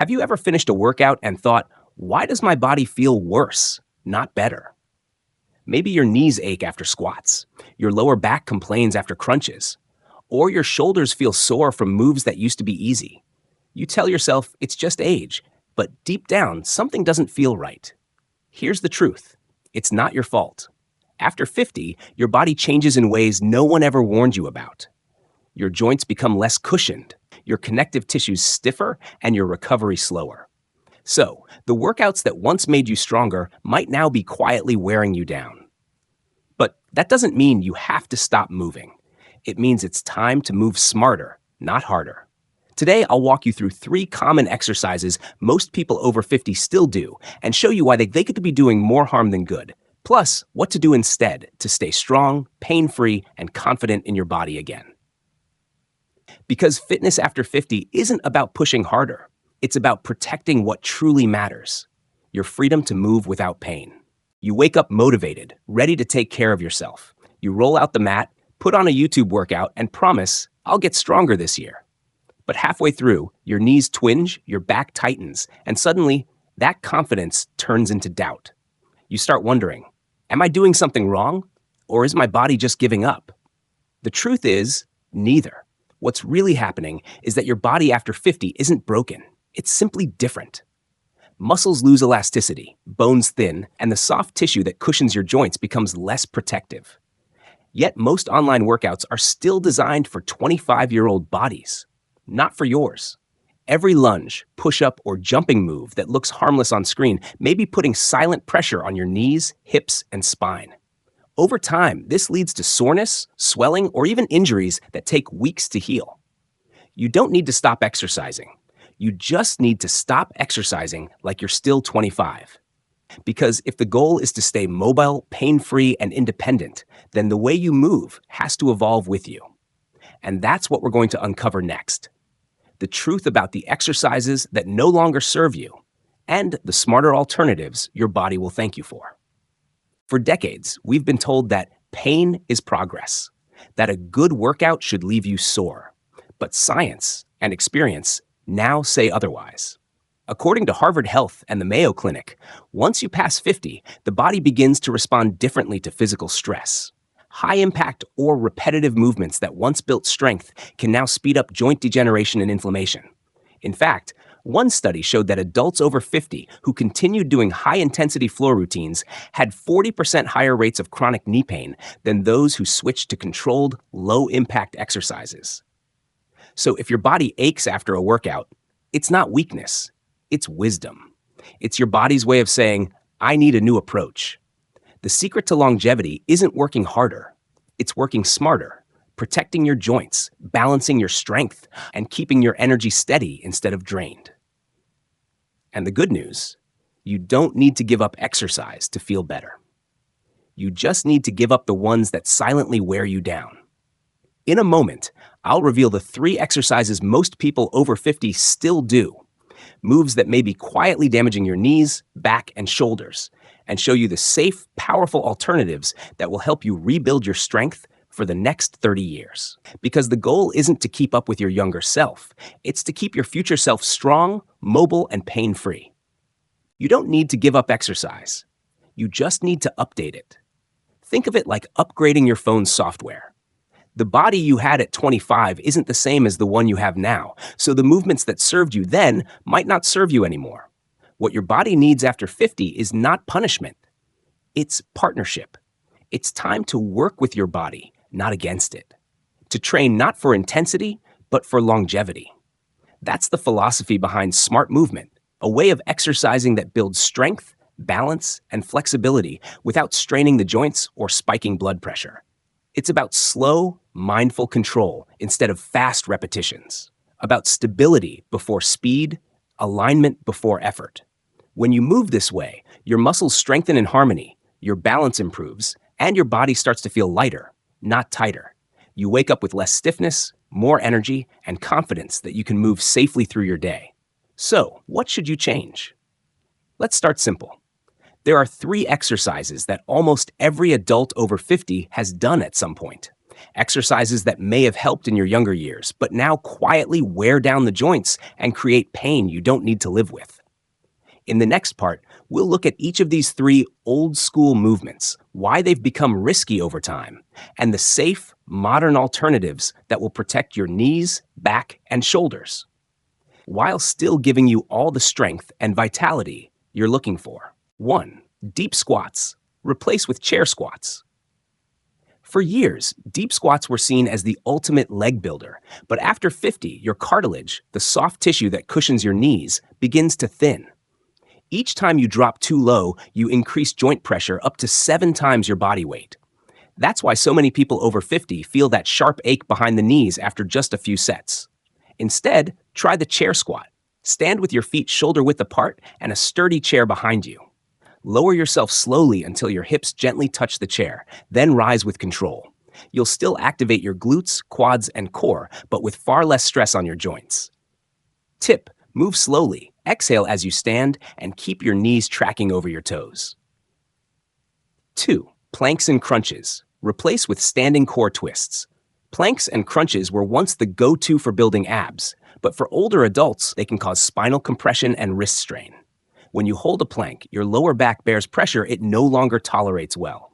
Have you ever finished a workout and thought, why does my body feel worse, not better? Maybe your knees ache after squats, your lower back complains after crunches, or your shoulders feel sore from moves that used to be easy. You tell yourself it's just age, but deep down, something doesn't feel right. Here's the truth. It's not your fault. After 50, your body changes in ways no one ever warned you about. Your joints become less cushioned, your connective tissues stiffer, and your recovery slower. So, the workouts that once made you stronger might now be quietly wearing you down. But that doesn't mean you have to stop moving. It means it's time to move smarter, not harder. Today, I'll walk you through 3 common exercises most people over 50 still do and show you why they could be doing more harm than good. Plus, what to do instead to stay strong, pain-free, and confident in your body again. Because fitness after 50 isn't about pushing harder. It's about protecting what truly matters, your freedom to move without pain. You wake up motivated, ready to take care of yourself. You roll out the mat, put on a YouTube workout, and promise, I'll get stronger this year. But halfway through, your knees twinge, your back tightens, and suddenly, that confidence turns into doubt. You start wondering, am I doing something wrong? Or is my body just giving up? The truth is, neither. What's really happening is that your body after 50 isn't broken. It's simply different. Muscles lose elasticity, bones thin, and the soft tissue that cushions your joints becomes less protective. Yet most online workouts are still designed for 25-year-old bodies, not for yours. Every lunge, push-up, or jumping move that looks harmless on screen may be putting silent pressure on your knees, hips, and spine. Over time, this leads to soreness, swelling, or even injuries that take weeks to heal. You don't need to stop exercising. You just need to stop exercising like you're still 25. Because if the goal is to stay mobile, pain-free, and independent, then the way you move has to evolve with you. And that's what we're going to uncover next. The truth about the exercises that no longer serve you, and the smarter alternatives your body will thank you for. For decades, we've been told that pain is progress, that a good workout should leave you sore. But science and experience now say otherwise. According to Harvard Health and the Mayo Clinic, once you pass 50, the body begins to respond differently to physical stress. High-impact or repetitive movements that once built strength can now speed up joint degeneration and inflammation. In fact, one study showed that adults over 50 who continued doing high-intensity floor routines had 40% higher rates of chronic knee pain than those who switched to controlled, low-impact exercises. So if your body aches after a workout, it's not weakness, it's wisdom. It's your body's way of saying, I need a new approach. The secret to longevity isn't working harder, it's working smarter, protecting your joints, balancing your strength, and keeping your energy steady instead of drained. And the good news, you don't need to give up exercise to feel better. You just need to give up the ones that silently wear you down. In a moment, I'll reveal the 3 exercises most people over 50 still do, moves that may be quietly damaging your knees, back, and shoulders, and show you the safe, powerful alternatives that will help you rebuild your strength for the next 30 years. Because the goal isn't to keep up with your younger self, it's to keep your future self strong, mobile, and pain-free. You don't need to give up exercise. You just need to update it. Think of it like upgrading your phone's software. The body you had at 25 isn't the same as the one you have now, so the movements that served you then might not serve you anymore. What your body needs after 50 is not punishment. It's partnership. It's time to work with your body, not against it. To train not for intensity, but for longevity. That's the philosophy behind smart movement, a way of exercising that builds strength, balance, and flexibility without straining the joints or spiking blood pressure. It's about slow, mindful control instead of fast repetitions. About stability before speed, alignment before effort. When you move this way, your muscles strengthen in harmony, your balance improves, and your body starts to feel lighter, not tighter. You wake up with less stiffness, more energy, and confidence that you can move safely through your day. So, what should you change? Let's start simple. There are 3 exercises that almost every adult over 50 has done at some point. Exercises that may have helped in your younger years, but now quietly wear down the joints and create pain you don't need to live with. In the next part, we'll look at each of these three old school movements, why they've become risky over time, and the safe, modern alternatives that will protect your knees, back, and shoulders, while still giving you all the strength and vitality you're looking for. 1. Deep squats. Replace with chair squats. For years, deep squats were seen as the ultimate leg builder, but after 50, your cartilage, the soft tissue that cushions your knees, begins to thin. Each time you drop too low, you increase joint pressure up to 7 times your body weight. That's why so many people over 50 feel that sharp ache behind the knees after just a few sets. Instead, try the chair squat. Stand with your feet shoulder-width apart and a sturdy chair behind you. Lower yourself slowly until your hips gently touch the chair, then rise with control. You'll still activate your glutes, quads, and core, but with far less stress on your joints. Tip: move slowly. Exhale as you stand and keep your knees tracking over your toes. 2. Planks and crunches. Replace with standing core twists. Planks and crunches were once the go-to for building abs, but for older adults, they can cause spinal compression and wrist strain. When you hold a plank, your lower back bears pressure it no longer tolerates well.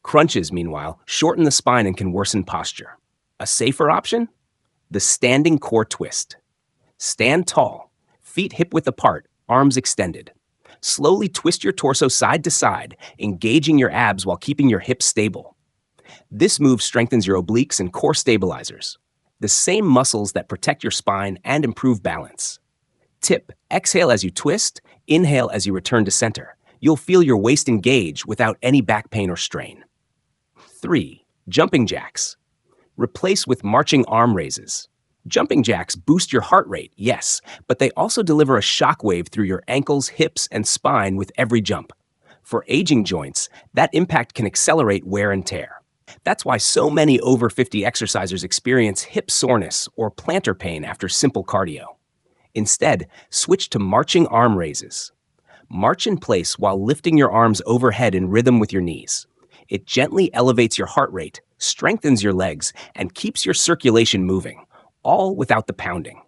Crunches, meanwhile, shorten the spine and can worsen posture. A safer option? The standing core twist. Stand tall. Feet hip-width apart, arms extended. Slowly twist your torso side to side, engaging your abs while keeping your hips stable. This move strengthens your obliques and core stabilizers, the same muscles that protect your spine and improve balance. Tip: exhale as you twist, inhale as you return to center. You'll feel your waist engage without any back pain or strain. 3. Jumping jacks. Replace with marching arm raises. Jumping jacks boost your heart rate, yes, but they also deliver a shockwave through your ankles, hips, and spine with every jump. For aging joints, that impact can accelerate wear and tear. That's why so many over 50 exercisers experience hip soreness or plantar pain after simple cardio. Instead, switch to marching arm raises. March in place while lifting your arms overhead in rhythm with your knees. It gently elevates your heart rate, strengthens your legs, and keeps your circulation moving, all without the pounding.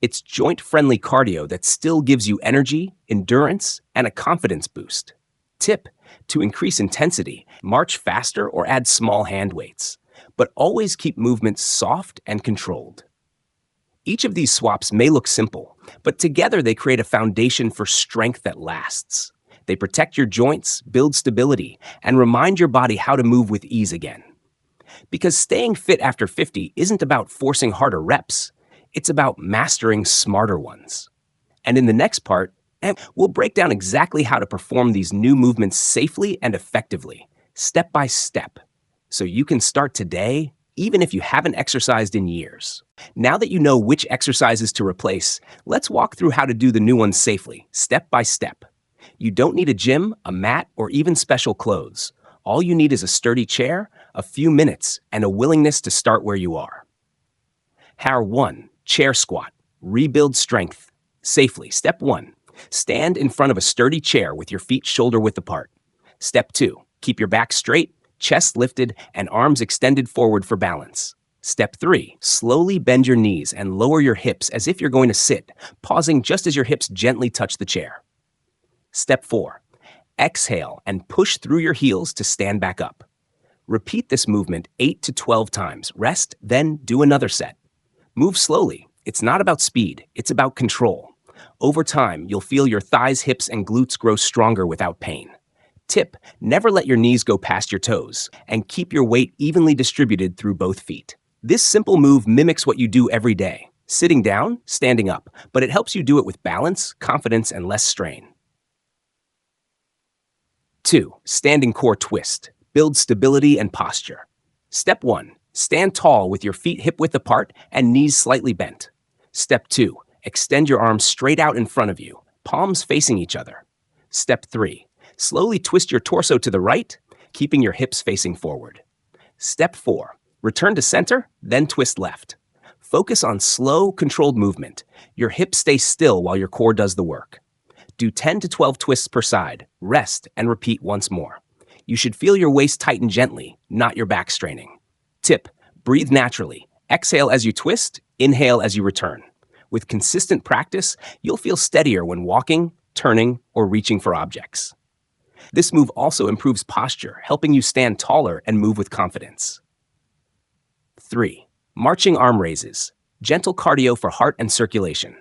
It's joint-friendly cardio that still gives you energy, endurance, and a confidence boost. Tip: to increase intensity, march faster or add small hand weights, but always keep movements soft and controlled. Each of these swaps may look simple, but together they create a foundation for strength that lasts. They protect your joints, build stability, and remind your body how to move with ease again. Because staying fit after 50 isn't about forcing harder reps, it's about mastering smarter ones. And in the next part, we'll break down exactly how to perform these new movements safely and effectively, step by step, so you can start today, even if you haven't exercised in years. Now that you know which exercises to replace, let's walk through how to do the new ones safely, step by step. You don't need a gym, a mat, or even special clothes. All you need is a sturdy chair, a few minutes, and a willingness to start where you are. How 1. Chair squat. Rebuild strength safely. Step 1. Stand in front of a sturdy chair with your feet shoulder-width apart. Step 2. Keep your back straight, chest lifted, and arms extended forward for balance. Step 3. Slowly bend your knees and lower your hips as if you're going to sit, pausing just as your hips gently touch the chair. Step 4. Exhale and push through your heels to stand back up. Repeat this movement 8 to 12 times. Rest, then do another set. Move slowly. It's not about speed, it's about control. Over time, you'll feel your thighs, hips, and glutes grow stronger without pain. Tip: never let your knees go past your toes, and keep your weight evenly distributed through both feet. This simple move mimics what you do every day, sitting down, standing up, but it helps you do it with balance, confidence, and less strain. 2. Standing core twist. Build stability and posture. Step 1. Stand tall with your feet hip-width apart and knees slightly bent. Step 2. Extend your arms straight out in front of you, palms facing each other. Step 3. Slowly twist your torso to the right, keeping your hips facing forward. Step 4. Return to center, then twist left. Focus on slow, controlled movement. Your hips stay still while your core does the work. Do 10 to 12 twists per side, rest, and repeat once more. You should feel your waist tighten gently, not your back straining. Tip: breathe naturally. Exhale as you twist, inhale as you return. With consistent practice, you'll feel steadier when walking, turning, or reaching for objects. This move also improves posture, helping you stand taller and move with confidence. 3. Marching arm raises. Gentle cardio for heart and circulation.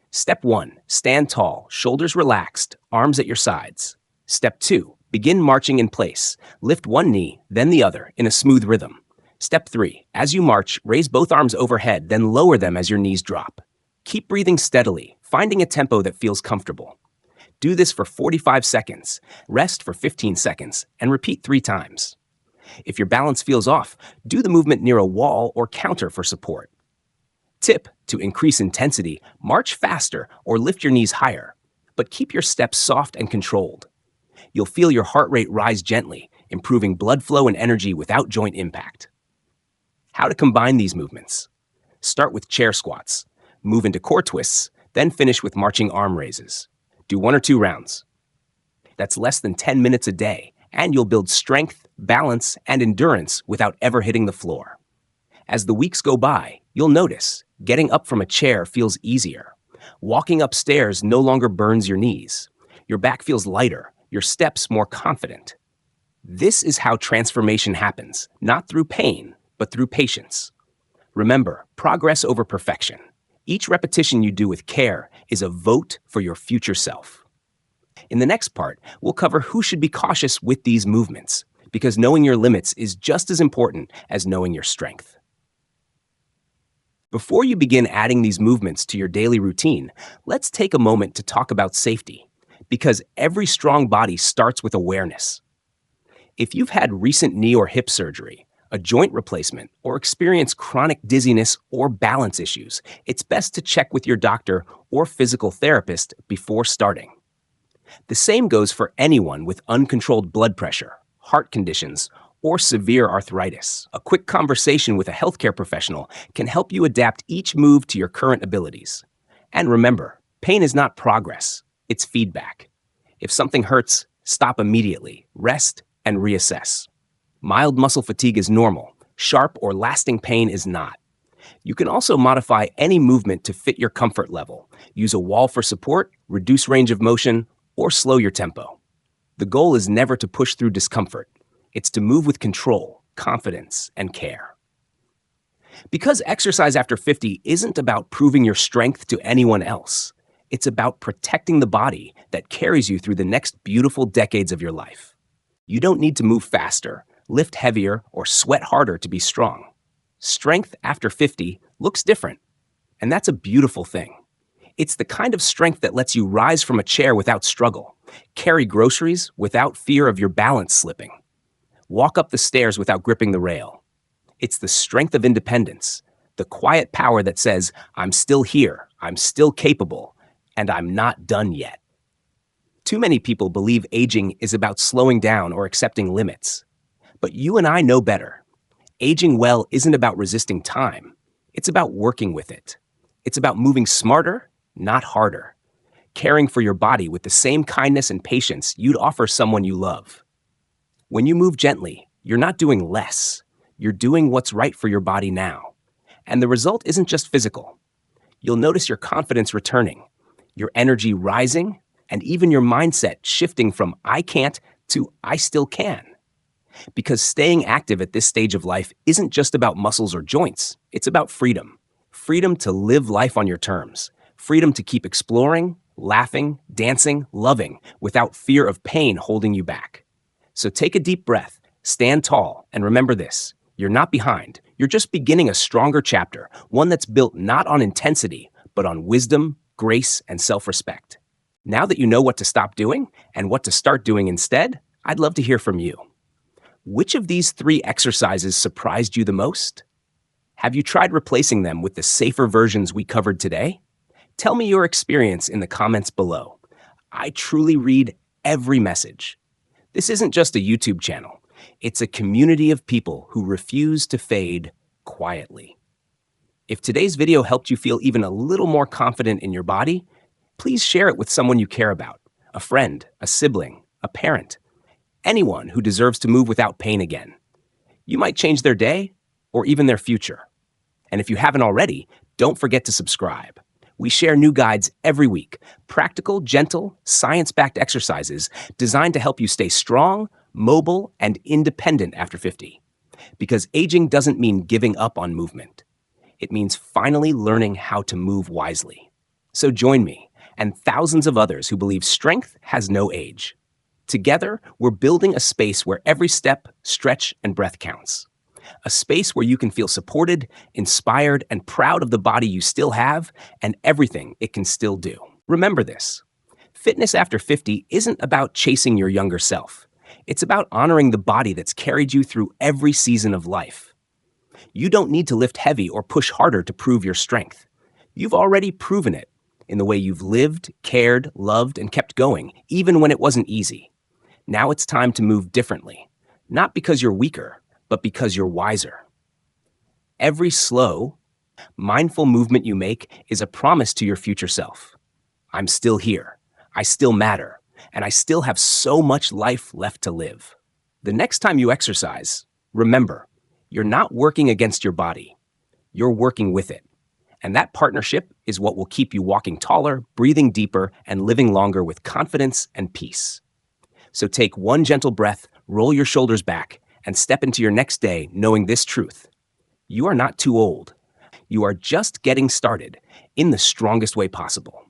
Step 1. Stand tall, shoulders relaxed, arms at your sides. Step 2. Begin marching in place. Lift one knee, then the other, in a smooth rhythm. Step 3. As you march, raise both arms overhead, then lower them as your knees drop. Keep breathing steadily, finding a tempo that feels comfortable. Do this for 45 seconds, rest for 15 seconds, and repeat 3 times. If your balance feels off, do the movement near a wall or counter for support. Tip: to increase intensity, march faster or lift your knees higher, but keep your steps soft and controlled. You'll feel your heart rate rise gently, improving blood flow and energy without joint impact. How to combine these movements. Start with chair squats, move into core twists, then finish with marching arm raises. Do 1 or 2 rounds. That's less than 10 minutes a day, and you'll build strength, balance, and endurance without ever hitting the floor. As the weeks go by, you'll notice getting up from a chair feels easier. Walking upstairs no longer burns your knees. Your back feels lighter, your steps more confident. This is how transformation happens, not through pain, but through patience. Remember, progress over perfection. Each repetition you do with care is a vote for your future self. In the next part, we'll cover who should be cautious with these movements, because knowing your limits is just as important as knowing your strength. Before you begin adding these movements to your daily routine, let's take a moment to talk about safety, because every strong body starts with awareness. If you've had recent knee or hip surgery, a joint replacement, or experience chronic dizziness or balance issues, it's best to check with your doctor or physical therapist before starting. The same goes for anyone with uncontrolled blood pressure, heart conditions, or severe arthritis. A quick conversation with a healthcare professional can help you adapt each move to your current abilities. And remember, pain is not progress, it's feedback. If something hurts, stop immediately, rest, and reassess. Mild muscle fatigue is normal. Sharp or lasting pain is not. You can also modify any movement to fit your comfort level. Use a wall for support, reduce range of motion, or slow your tempo. The goal is never to push through discomfort. It's to move with control, confidence, and care. Because exercise after 50 isn't about proving your strength to anyone else. It's about protecting the body that carries you through the next beautiful decades of your life. You don't need to move faster, lift heavier, or sweat harder to be strong. Strength after 50 looks different, and that's a beautiful thing. It's the kind of strength that lets you rise from a chair without struggle, carry groceries without fear of your balance slipping, walk up the stairs without gripping the rail. It's the strength of independence, the quiet power that says, I'm still here, I'm still capable, and I'm not done yet. Too many people believe aging is about slowing down or accepting limits. But you and I know better. Aging well isn't about resisting time. It's about working with it. It's about moving smarter, not harder. Caring for your body with the same kindness and patience you'd offer someone you love. When you move gently, you're not doing less. You're doing what's right for your body now. And the result isn't just physical. You'll notice your confidence returning, your energy rising, and even your mindset shifting from I can't to I still can. Because staying active at this stage of life isn't just about muscles or joints. It's about freedom. Freedom to live life on your terms. Freedom to keep exploring, laughing, dancing, loving without fear of pain holding you back. So take a deep breath, stand tall, and remember this. You're not behind. You're just beginning a stronger chapter, one that's built not on intensity, but on wisdom, grace, and self-respect. Now that you know what to stop doing and what to start doing instead, I'd love to hear from you. Which of these 3 exercises surprised you the most? Have you tried replacing them with the safer versions we covered today? Tell me your experience in the comments below. I truly read every message. This isn't just a YouTube channel. It's a community of people who refuse to fade quietly. If today's video helped you feel even a little more confident in your body, please share it with someone you care about, a friend, a sibling, a parent, anyone who deserves to move without pain again. You might change their day, or even their future. And if you haven't already, don't forget to subscribe. We share new guides every week, practical, gentle, science-backed exercises designed to help you stay strong, mobile, and independent after 50. Because aging doesn't mean giving up on movement. It means finally learning how to move wisely. So join me and thousands of others who believe strength has no age. Together, we're building a space where every step, stretch, and breath counts. A space where you can feel supported, inspired, and proud of the body you still have and everything it can still do. Remember this: fitness after 50 isn't about chasing your younger self. It's about honoring the body that's carried you through every season of life. You don't need to lift heavy or push harder to prove your strength. You've already proven it in the way you've lived, cared, loved, and kept going, even when it wasn't easy. Now it's time to move differently, not because you're weaker, but because you're wiser. Every slow, mindful movement you make is a promise to your future self. I'm still here, I still matter, and I still have so much life left to live. The next time you exercise, remember, you're not working against your body, you're working with it. And that partnership is what will keep you walking taller, breathing deeper, and living longer with confidence and peace. So take one gentle breath, roll your shoulders back, and step into your next day knowing this truth: you are not too old. You are just getting started in the strongest way possible.